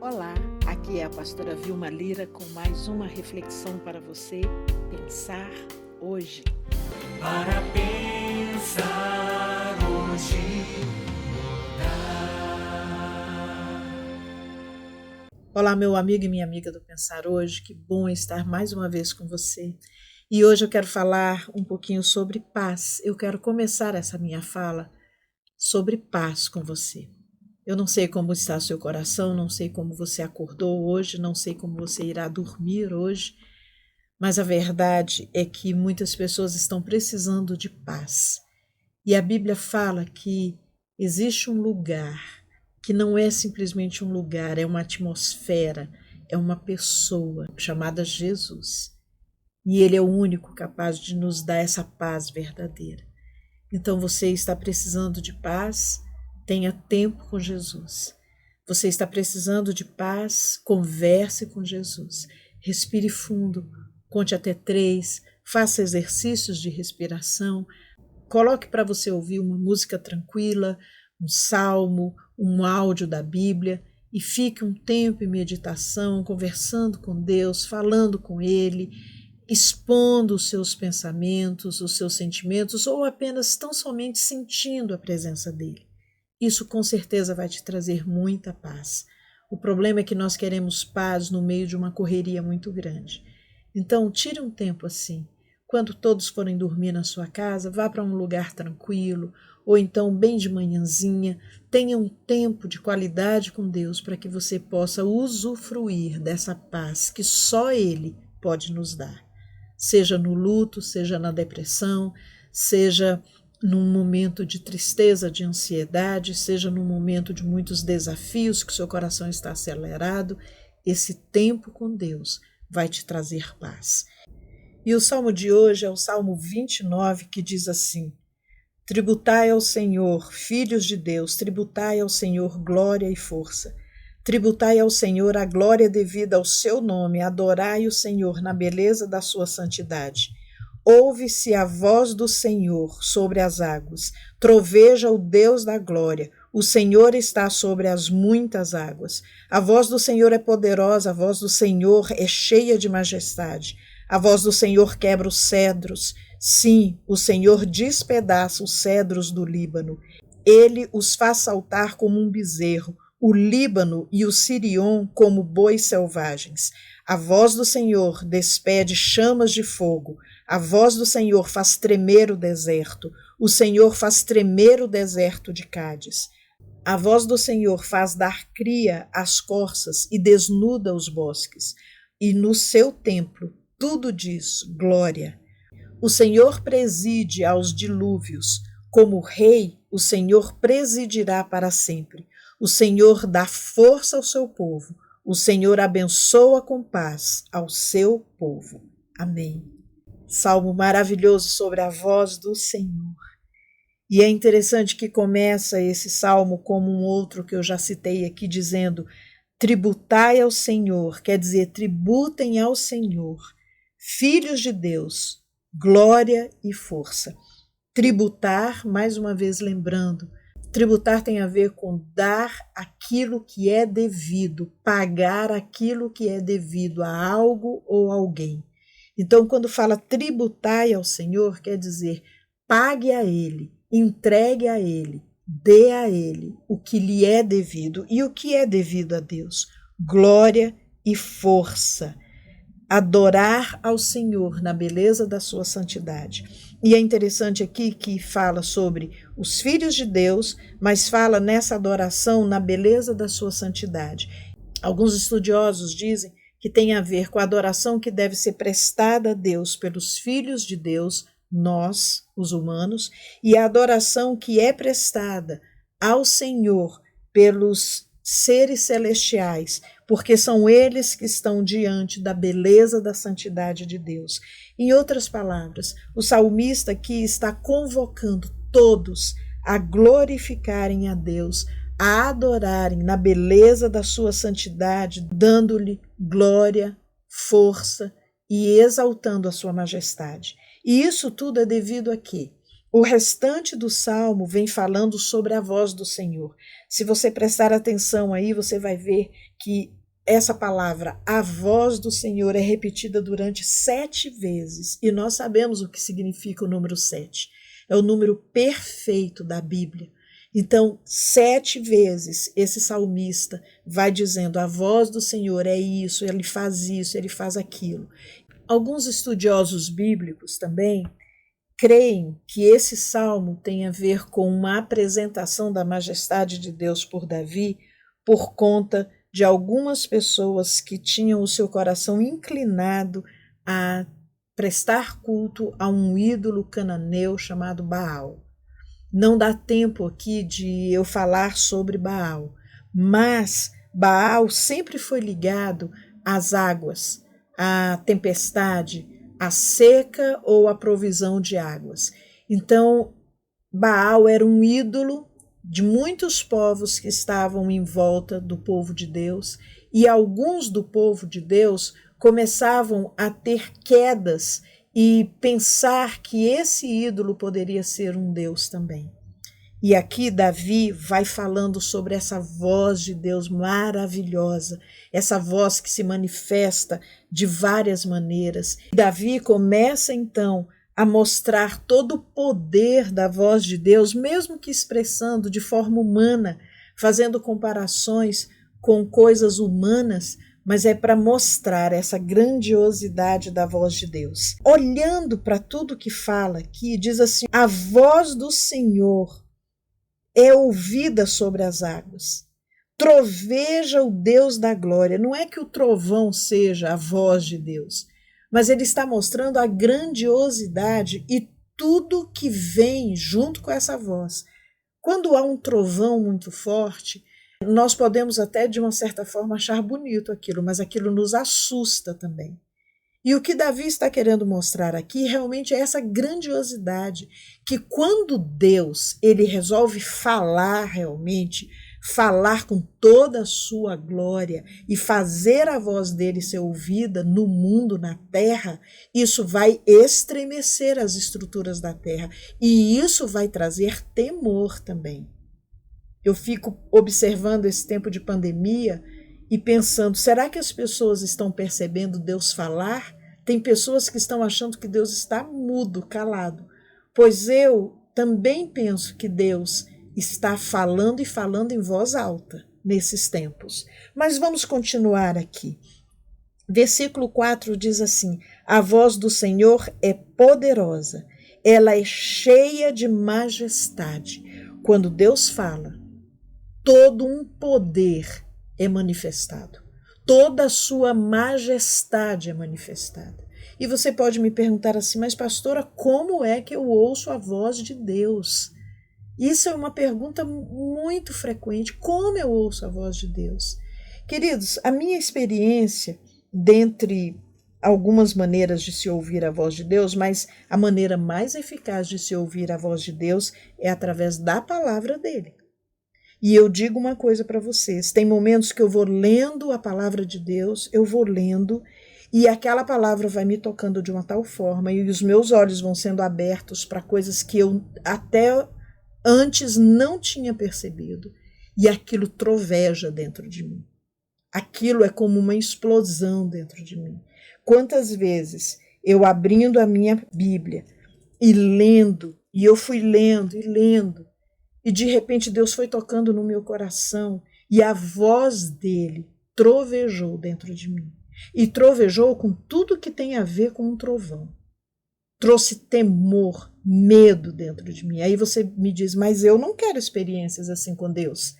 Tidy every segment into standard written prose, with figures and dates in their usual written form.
Olá, aqui é a pastora Vilma Lira com mais uma reflexão para você pensar hoje. Para pensar hoje. Olá, meu amigo e minha amiga do Pensar Hoje, que bom estar mais uma vez com você. E hoje eu quero falar um pouquinho sobre paz. Eu quero começar essa minha fala sobre paz com você. Eu não sei como está seu coração, não sei como você acordou hoje, não sei como você irá dormir hoje, mas a verdade é que muitas pessoas estão precisando de paz. E a Bíblia fala que existe um lugar que não é simplesmente um lugar, é uma atmosfera, é uma pessoa chamada Jesus. E Ele é o único capaz de nos dar essa paz verdadeira. Então você está precisando de paz? Tenha tempo com Jesus. Você está precisando de paz? Converse com Jesus. Respire fundo, conte até 3, faça exercícios de respiração, coloque para você ouvir uma música tranquila, um salmo, um áudio da Bíblia e fique um tempo em meditação, conversando com Deus, falando com Ele, expondo os seus pensamentos, os seus sentimentos ou apenas tão somente sentindo a presença dEle. Isso com certeza vai te trazer muita paz. O problema é que nós queremos paz no meio de uma correria muito grande. Então, tire um tempo assim. Quando todos forem dormir na sua casa, vá para um lugar tranquilo, ou então bem de manhãzinha, tenha um tempo de qualidade com Deus para que você possa usufruir dessa paz que só Ele pode nos dar. Seja no luto, seja na depressão, seja num momento de tristeza, de ansiedade, seja num momento de muitos desafios que seu coração está acelerado, esse tempo com Deus vai te trazer paz. E o salmo de hoje é o Salmo 29, que diz assim: Tributai ao Senhor, filhos de Deus, tributai ao Senhor glória e força. Tributai ao Senhor a glória devida ao seu nome, adorai o Senhor na beleza da sua santidade. Ouve-se a voz do Senhor sobre as águas, troveja o Deus da glória, o Senhor está sobre as muitas águas. A voz do Senhor é poderosa, a voz do Senhor é cheia de majestade. A voz do Senhor quebra os cedros. Sim, o Senhor despedaça os cedros do Líbano. Ele os faz saltar como um bezerro, o Líbano e o Sirion como bois selvagens. A voz do Senhor despede chamas de fogo. A voz do Senhor faz tremer o deserto. O Senhor faz tremer o deserto de Cádiz. A voz do Senhor faz dar cria às corças e desnuda os bosques. E no seu templo tudo diz glória. O Senhor preside aos dilúvios. Como rei, o Senhor presidirá para sempre. O Senhor dá força ao seu povo. O Senhor abençoa com paz ao seu povo. Amém. Salmo maravilhoso sobre a voz do Senhor. E é interessante que começa esse salmo como um outro que eu já citei aqui, dizendo: tributai ao Senhor, quer dizer, tributem ao Senhor, filhos de Deus, glória e força. Tributar, mais uma vez lembrando, tributar tem a ver com dar aquilo que é devido, pagar aquilo que é devido a algo ou alguém. Então, quando fala tributai ao Senhor, quer dizer, pague a Ele, entregue a Ele, dê a Ele o que lhe é devido. E o que é devido a Deus? Glória e força. Adorar ao Senhor na beleza da sua santidade. E é interessante aqui que fala sobre os filhos de Deus, mas fala nessa adoração na beleza da sua santidade. Alguns estudiosos dizem que tem a ver com a adoração que deve ser prestada a Deus pelos filhos de Deus, nós, os humanos, e a adoração que é prestada ao Senhor pelos seres celestiais, porque são eles que estão diante da beleza da santidade de Deus. Em outras palavras, o salmista aqui está convocando todos a glorificarem a Deus, a adorarem na beleza da sua santidade, dando-lhe glória, força e exaltando a sua majestade. E isso tudo é devido a quê? O restante do salmo vem falando sobre a voz do Senhor. Se você prestar atenção aí, você vai ver que essa palavra, a voz do Senhor, é repetida durante 7 vezes. E nós sabemos o que significa o número 7. É o número perfeito da Bíblia. Então, 7 vezes esse salmista vai dizendo: a voz do Senhor é isso, ele faz aquilo. Alguns estudiosos bíblicos também creem que esse salmo tem a ver com uma apresentação da majestade de Deus por Davi, por conta de algumas pessoas que tinham o seu coração inclinado a prestar culto a um ídolo cananeu chamado Baal. Não dá tempo aqui de eu falar sobre Baal, mas Baal sempre foi ligado às águas, à tempestade, à seca ou à provisão de águas. Então, Baal era um ídolo de muitos povos que estavam em volta do povo de Deus, e alguns do povo de Deus começavam a ter quedas e pensar que esse ídolo poderia ser um Deus também. E aqui Davi vai falando sobre essa voz de Deus maravilhosa, essa voz que se manifesta de várias maneiras. Davi começa então a mostrar todo o poder da voz de Deus, mesmo que expressando de forma humana, fazendo comparações com coisas humanas, mas é para mostrar essa grandiosidade da voz de Deus. Olhando para tudo que fala aqui, diz assim: a voz do Senhor é ouvida sobre as águas. Troveja o Deus da glória. Não é que o trovão seja a voz de Deus, mas ele está mostrando a grandiosidade e tudo que vem junto com essa voz. Quando há um trovão muito forte, nós podemos até, de uma certa forma, achar bonito aquilo, mas aquilo nos assusta também. E o que Davi está querendo mostrar aqui realmente é essa grandiosidade, que quando Deus ele resolve falar realmente, falar com toda a sua glória e fazer a voz dele ser ouvida no mundo, na terra, isso vai estremecer as estruturas da terra e isso vai trazer temor também. Eu fico observando esse tempo de pandemia e pensando, será que as pessoas estão percebendo Deus falar? Tem pessoas que estão achando que Deus está mudo, calado. Pois eu também penso que Deus está falando e falando em voz alta nesses tempos. Mas vamos continuar aqui. Versículo 4 diz assim: a voz do Senhor é poderosa, ela é cheia de majestade. Quando Deus fala, todo um poder é manifestado. Toda a sua majestade é manifestada. E você pode me perguntar assim, mas pastora, como é que eu ouço a voz de Deus? Isso é uma pergunta muito frequente. Como eu ouço a voz de Deus? Queridos, a minha experiência, dentre algumas maneiras de se ouvir a voz de Deus, mas a maneira mais eficaz de se ouvir a voz de Deus é através da palavra dele. E eu digo uma coisa para vocês, tem momentos que eu vou lendo a palavra de Deus, eu vou lendo, e aquela palavra vai me tocando de uma tal forma, e os meus olhos vão sendo abertos para coisas que eu até antes não tinha percebido, e aquilo troveja dentro de mim. Aquilo é como uma explosão dentro de mim. Quantas vezes eu abrindo a minha Bíblia e lendo, e eu fui lendo e lendo, e de repente Deus foi tocando no meu coração e a voz dele trovejou dentro de mim. E trovejou com tudo que tem a ver com um trovão. Trouxe temor, medo dentro de mim. Aí você me diz, mas eu não quero experiências assim com Deus.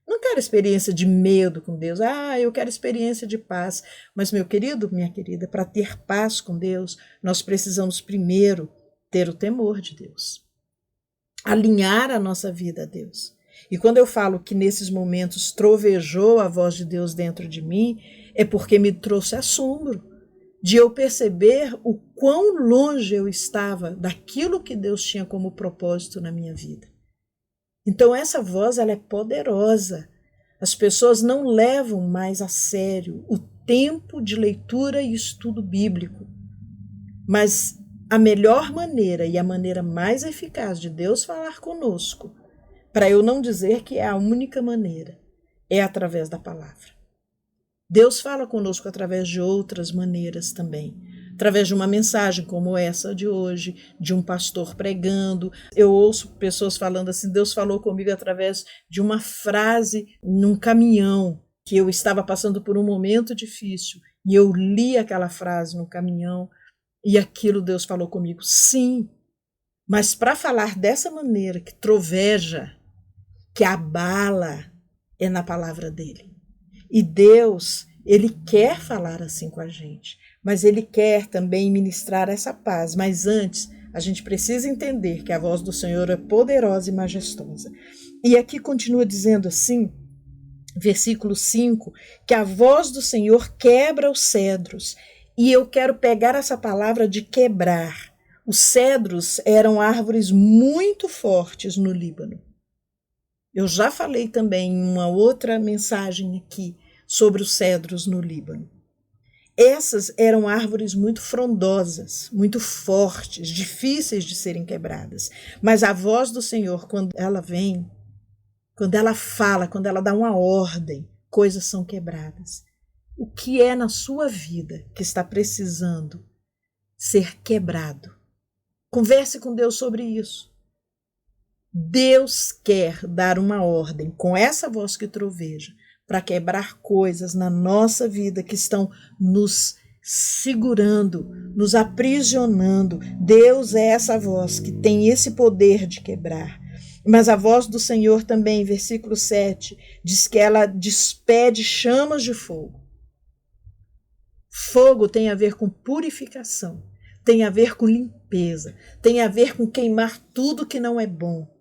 Não quero experiência de medo com Deus. Eu quero experiência de paz. Mas, meu querido, minha querida, para ter paz com Deus, nós precisamos primeiro ter o temor de Deus. Alinhar a nossa vida a Deus. E quando eu falo que nesses momentos trovejou a voz de Deus dentro de mim, é porque me trouxe assombro de eu perceber o quão longe eu estava daquilo que Deus tinha como propósito na minha vida. Então essa voz ela é poderosa. As pessoas não levam mais a sério o tempo de leitura e estudo bíblico. Mas a melhor maneira e a maneira mais eficaz de Deus falar conosco, para eu não dizer que é a única maneira, é através da palavra. Deus fala conosco através de outras maneiras também, através de uma mensagem como essa de hoje, de um pastor pregando. Eu ouço pessoas falando assim, Deus falou comigo através de uma frase num caminhão, que eu estava passando por um momento difícil, e eu li aquela frase no caminhão, e aquilo Deus falou comigo. Sim, mas para falar dessa maneira, que troveja, que abala, é na palavra dele. E Deus, ele quer falar assim com a gente, mas ele quer também ministrar essa paz. Mas antes, a gente precisa entender que a voz do Senhor é poderosa e majestosa. E aqui continua dizendo assim, versículo 5, que a voz do Senhor quebra os cedros. E eu quero pegar essa palavra de quebrar. Os cedros eram árvores muito fortes no Líbano. Eu já falei também em uma outra mensagem aqui sobre os cedros no Líbano. Essas eram árvores muito frondosas, muito fortes, difíceis de serem quebradas. Mas a voz do Senhor, quando ela vem, quando ela fala, quando ela dá uma ordem, coisas são quebradas. O que é na sua vida que está precisando ser quebrado? Converse com Deus sobre isso. Deus quer dar uma ordem com essa voz que troveja para quebrar coisas na nossa vida que estão nos segurando, nos aprisionando. Deus é essa voz que tem esse poder de quebrar. Mas a voz do Senhor também, versículo 7, diz que ela despede chamas de fogo. Fogo tem a ver com purificação, tem a ver com limpeza, tem a ver com queimar tudo que não é bom.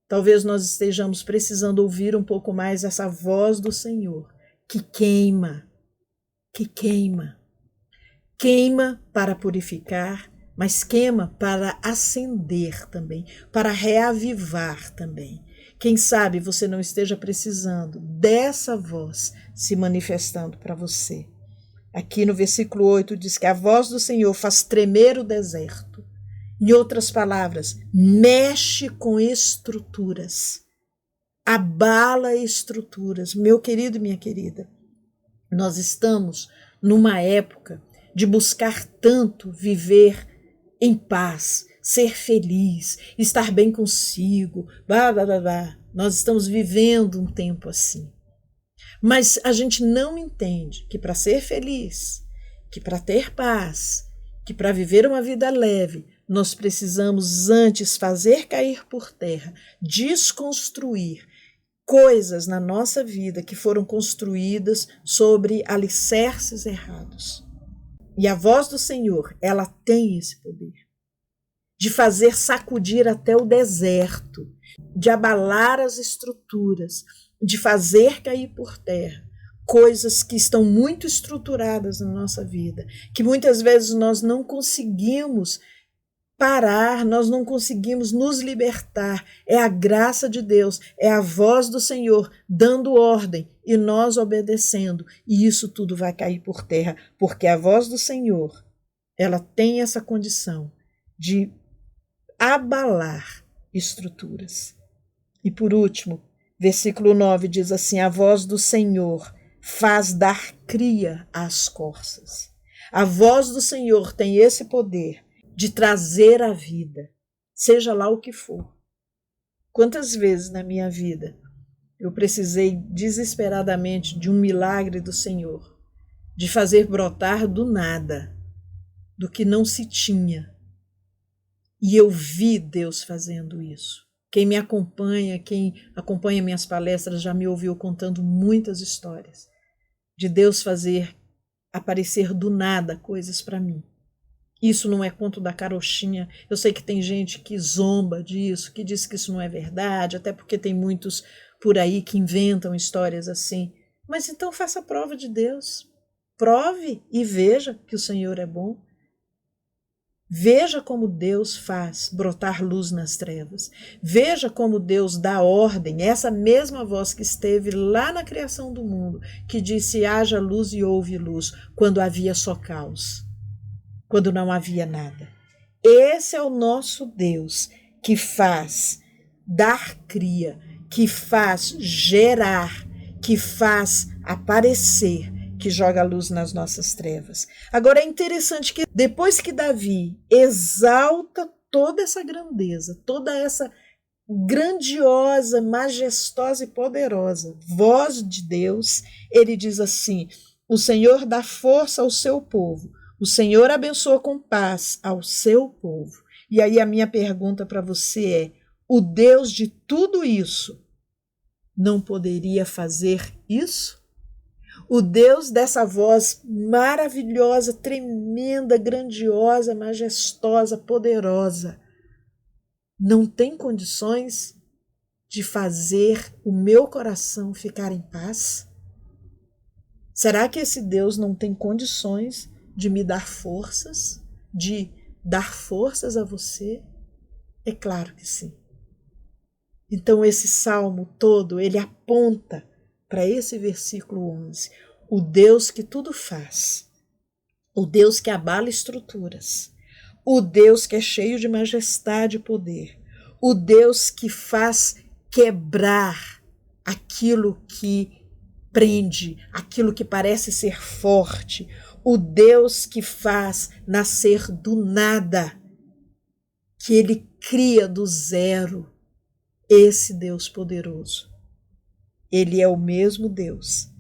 Talvez nós estejamos precisando ouvir um pouco mais essa voz do Senhor, que queima, queima para purificar, mas queima para acender também, para reavivar também. Quem sabe você não esteja precisando dessa voz se manifestando para você. Aqui no versículo 8 diz que a voz do Senhor faz tremer o deserto. Em outras palavras, mexe com estruturas, abala estruturas. Meu querido e minha querida, nós estamos numa época de buscar tanto viver em paz, ser feliz, estar bem consigo, blá, blá, blá, blá. Nós estamos vivendo um tempo assim. Mas a gente não entende que para ser feliz, que para ter paz, que para viver uma vida leve, nós precisamos antes fazer cair por terra, desconstruir coisas na nossa vida que foram construídas sobre alicerces errados. E a voz do Senhor, ela tem esse poder de fazer sacudir até o deserto, de abalar as estruturas, de fazer cair por terra coisas que estão muito estruturadas na nossa vida, que muitas vezes nós não conseguimos parar, nós não conseguimos nos libertar. É a graça de Deus, é a voz do Senhor dando ordem e nós obedecendo. E isso tudo vai cair por terra, porque a voz do Senhor, ela tem essa condição de abalar estruturas. E por último, versículo 9 diz assim, a voz do Senhor faz dar cria às corças. A voz do Senhor tem esse poder de trazer a vida, seja lá o que for. Quantas vezes na minha vida eu precisei desesperadamente de um milagre do Senhor, de fazer brotar do nada, do que não se tinha. E eu vi Deus fazendo isso. Quem me acompanha, quem acompanha minhas palestras já me ouviu contando muitas histórias de Deus fazer aparecer do nada coisas para mim. Isso não é conto da carochinha. Eu sei que tem gente que zomba disso, que diz que isso não é verdade, até porque tem muitos por aí que inventam histórias assim. Mas então faça prova de Deus. Prove e veja que o Senhor é bom. Veja como Deus faz brotar luz nas trevas. Veja como Deus dá ordem, essa mesma voz que esteve lá na criação do mundo, que disse haja luz e houve luz, quando havia só caos. Quando não havia nada. Esse é o nosso Deus que faz dar cria, que faz gerar, que faz aparecer, que joga a luz nas nossas trevas. Agora é interessante que depois que Davi exalta toda essa grandeza, toda essa grandiosa, majestosa e poderosa voz de Deus, ele diz assim: o Senhor dá força ao seu povo, o Senhor abençoa com paz ao seu povo. E aí a minha pergunta para você é: o Deus de tudo isso não poderia fazer isso? O Deus dessa voz maravilhosa, tremenda, grandiosa, majestosa, poderosa, não tem condições de fazer o meu coração ficar em paz? Será que esse Deus não tem condições de me dar forças, de dar forças a você? É claro que sim. Então esse salmo todo, ele aponta para esse versículo 11. O Deus que tudo faz, o Deus que abala estruturas, o Deus que é cheio de majestade e poder, o Deus que faz quebrar aquilo que prende, aquilo que parece ser forte, o Deus que faz nascer do nada, que ele cria do zero, esse Deus poderoso. Ele é o mesmo Deus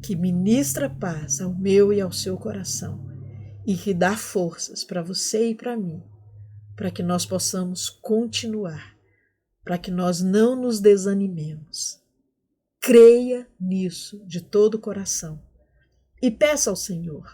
que ministra paz ao meu e ao seu coração e que dá forças para você e para mim, para que nós possamos continuar, para que nós não nos desanimemos. Creia nisso de todo o coração e peça ao Senhor.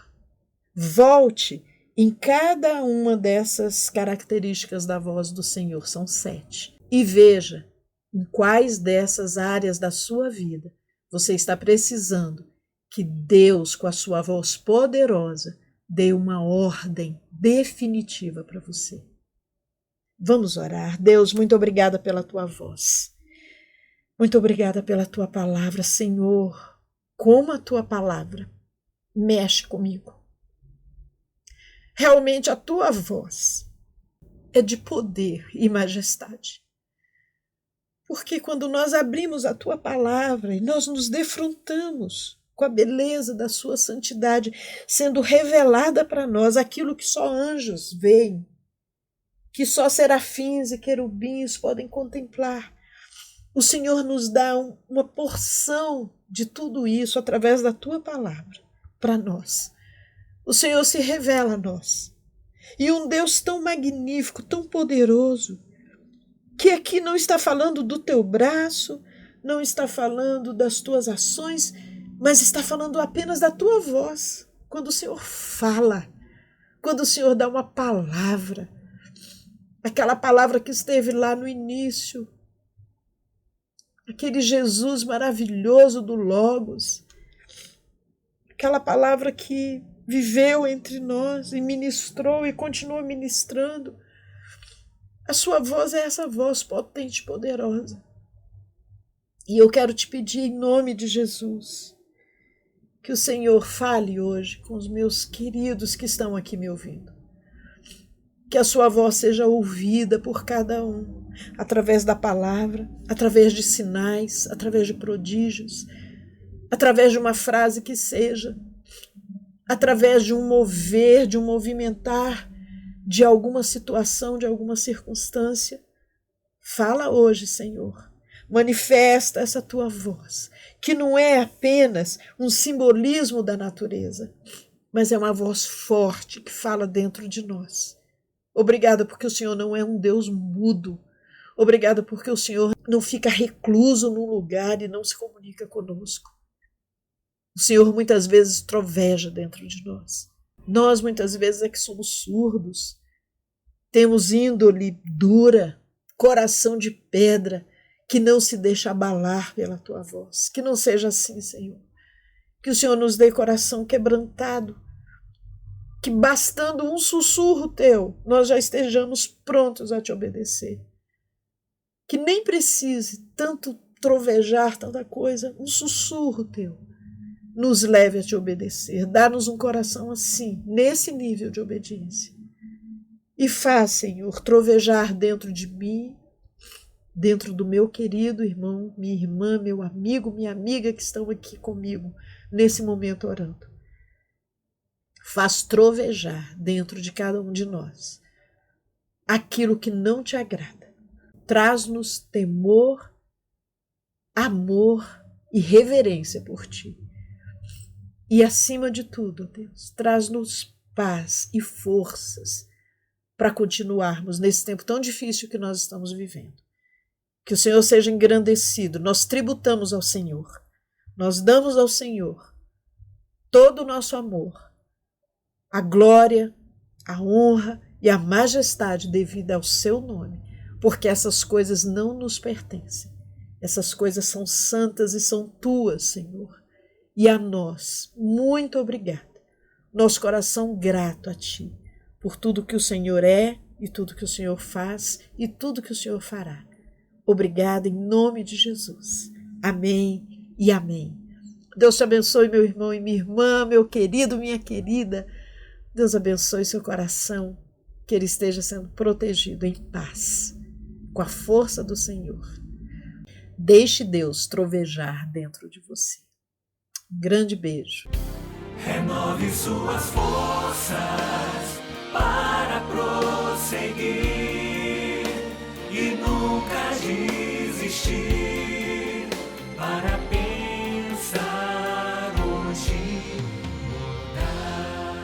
Volte em cada uma dessas características da voz do Senhor, são 7, e veja em quais dessas áreas da sua vida você está precisando que Deus, com a sua voz poderosa, dê uma ordem definitiva para você. Vamos orar. Deus, muito obrigada pela tua voz. Muito obrigada pela tua palavra, Senhor. Como a tua palavra mexe comigo. Realmente a tua voz é de poder e majestade. Porque quando nós abrimos a tua palavra e nós nos defrontamos com a beleza da sua santidade, sendo revelada para nós aquilo que só anjos veem, que só serafins e querubins podem contemplar. O Senhor nos dá uma porção de tudo isso através da tua palavra para nós. O Senhor se revela a nós. E um Deus tão magnífico, tão poderoso, que aqui não está falando do teu braço, não está falando das tuas ações, mas está falando apenas da tua voz. Quando o Senhor fala, quando o Senhor dá uma palavra, aquela palavra que esteve lá no início, aquele Jesus maravilhoso do Logos, aquela palavra que viveu entre nós e ministrou e continua ministrando. A sua voz é essa voz potente e poderosa. E eu quero te pedir em nome de Jesus que o Senhor fale hoje com os meus queridos que estão aqui me ouvindo. Que a sua voz seja ouvida por cada um, através da palavra, através de sinais, através de prodígios, através de uma frase que seja, através de um mover, de um movimentar, de alguma situação, de alguma circunstância. Fala hoje, Senhor. Manifesta essa tua voz, que não é apenas um simbolismo da natureza, mas é uma voz forte que fala dentro de nós. Obrigada porque o Senhor não é um Deus mudo. Obrigada porque o Senhor não fica recluso num lugar e não se comunica conosco. O Senhor muitas vezes troveja dentro de nós. Nós muitas vezes é que somos surdos. Temos índole dura, coração de pedra, que não se deixa abalar pela tua voz. Que não seja assim, Senhor. Que o Senhor nos dê coração quebrantado, que bastando um sussurro teu, nós já estejamos prontos a te obedecer. Que nem precise tanto trovejar, tanta coisa, um sussurro teu nos leve a te obedecer. Dá-nos um coração assim, nesse nível de obediência. e faz, Senhor, trovejar dentro de mim, dentro do meu querido irmão, minha irmã, meu amigo, minha amiga que estão aqui comigo nesse momento orando. Faz trovejar dentro de cada um de nós aquilo que não te agrada. Traz-nos temor, amor e reverência por ti. E acima de tudo, Deus, traz-nos paz e forças para continuarmos nesse tempo tão difícil que nós estamos vivendo. Que o Senhor seja engrandecido. Nós tributamos ao Senhor. Nós damos ao Senhor todo o nosso amor, a glória, a honra e a majestade devida ao seu nome, porque essas coisas não nos pertencem. Essas coisas são santas e são tuas, Senhor. E a nós, muito obrigada. Nosso coração grato a ti, por tudo que o Senhor é e tudo que o Senhor faz e tudo que o Senhor fará. Obrigada em nome de Jesus. Amém e amém. Deus te abençoe, meu irmão e minha irmã, meu querido, minha querida. Deus abençoe seu coração, que ele esteja sendo protegido em paz, com a força do Senhor. Deixe Deus trovejar dentro de você. Um grande beijo. Renove suas forças para prosseguir e nunca desistir, para pensar hoje mudar.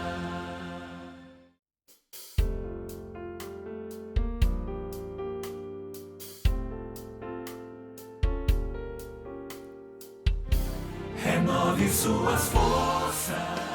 Renove suas forças